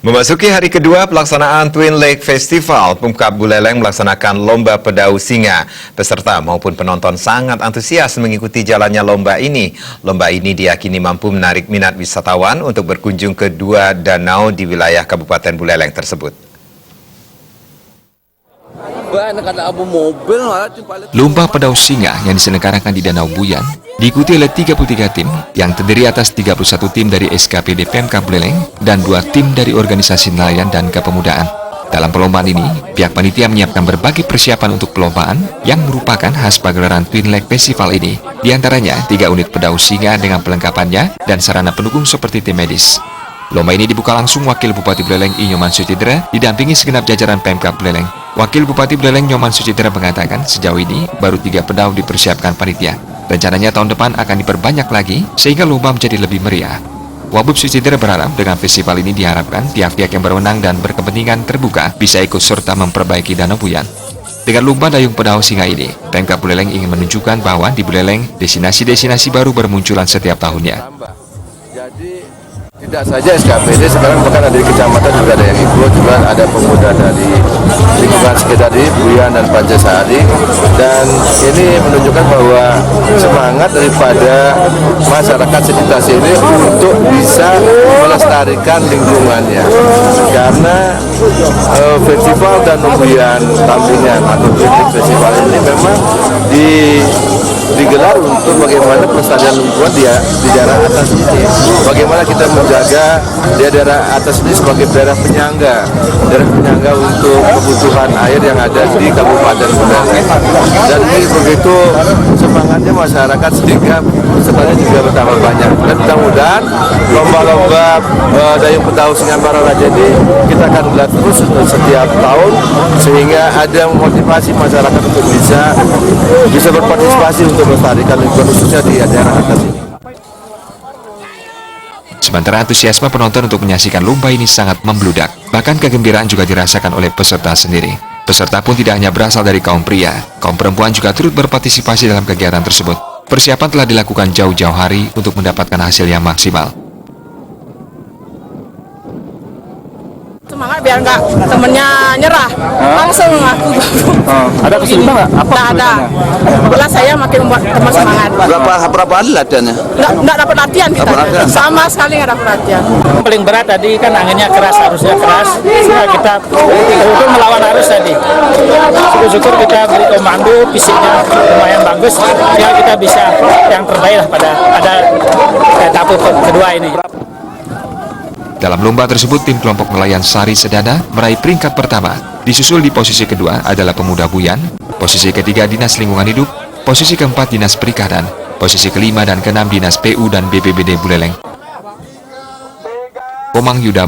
Memasuki hari kedua pelaksanaan Twin Lake Festival, Pemkab Buleleng melaksanakan Lomba Pedau Singa. Peserta maupun penonton sangat antusias mengikuti jalannya lomba ini. Lomba ini diyakini mampu menarik minat wisatawan untuk berkunjung ke dua danau di wilayah Kabupaten Buleleng tersebut. Lomba Pedau Singa yang diselenggarakan di Danau Buyan diikuti oleh 33 tim yang terdiri atas 31 tim dari SKPD Pemkab Buleleng dan 2 tim dari organisasi nelayan dan kepemudaan. Dalam perlombaan ini, pihak panitia menyiapkan berbagai persiapan untuk perlombaan yang merupakan khas pagelaran Twin Lake Festival ini. Di antaranya 3 unit pedau singa dengan pelengkapannya dan sarana pendukung seperti tim medis. Lomba ini dibuka langsung Wakil Bupati Buleleng I. Nyoman Sucidera didampingi segenap jajaran Pemkab Buleleng. Wakil Bupati Buleleng Nyoman Sucidera mengatakan sejauh ini baru 3 pedau dipersiapkan panitia. Rencananya tahun depan akan diperbanyak lagi sehingga lomba menjadi lebih meriah. Wabub Sucidera berharap dengan festival ini diharapkan pihak-pihak yang berwenang dan berkepentingan terbuka bisa ikut serta memperbaiki Danau Buyan. Dengan lomba dayung pedau singa ini, Pemkab Buleleng ingin menunjukkan bahwa di Buleleng destinasi-destinasi baru bermunculan setiap tahunnya. Tidak saja SKPD, sekarang bahkan ada di kecamatan juga ada yang ikut, juga ada pemuda dari lingkungan sekitar di Buyan dan Pancasari, dan ini menunjukkan bahwa semangat daripada masyarakat sekitar sini untuk bisa melestarikan lingkungannya, karena festival Danau Buyan Tampingan atau Twin Festival ini memang digelar untuk bagaimana pelestarian lingkungan di daerah atas ini, bagaimana kita menjaga di daerah atas ini sebagai daerah penyangga untuk kebutuhan air yang ada di Kabupaten Buleleng. Dan ini begitu semangatnya masyarakat sehingga pesertanya juga bertambah banyak. Dan mudah-mudahan lomba-lomba dayung pedau singa Raja ini kita akan gelar terus setiap tahun sehingga ada motivasi masyarakat untuk bisa berpartisipasi untuk melestarikan lingkungan khususnya di daerah atas ini. Sementara antusiasme penonton untuk menyaksikan lomba ini sangat membludak. Bahkan kegembiraan juga dirasakan oleh peserta sendiri. Peserta pun tidak hanya berasal dari kaum pria, kaum perempuan juga turut berpartisipasi dalam kegiatan tersebut. Persiapan telah dilakukan jauh-jauh hari untuk mendapatkan hasil yang maksimal. Semangat biar nggak temennya nyerah, langsung aku Ada kesulitan nggak? Apa nggak ada. Kebetulan saya makin membuat teman semangat. Berapa hari latihannya? Nggak dapat latihan kita, sama sekali nggak dapat latihan. Paling berat tadi kan anginnya keras, harusnya keras, sehingga kita untuk melawan arus tadi. Syukur-syukur kita beri komando, fisiknya lumayan bagus, sehingga kita bisa yang terbaik lah pada tahap kedua ini. Dalam lomba tersebut, tim kelompok nelayan Sari Sedana meraih peringkat pertama. Disusul di posisi kedua adalah Pemuda Buyan, posisi ketiga Dinas Lingkungan Hidup, posisi keempat Dinas Perikanan, posisi kelima dan keenam Dinas PU dan BPBD Buleleng. Komang Yuda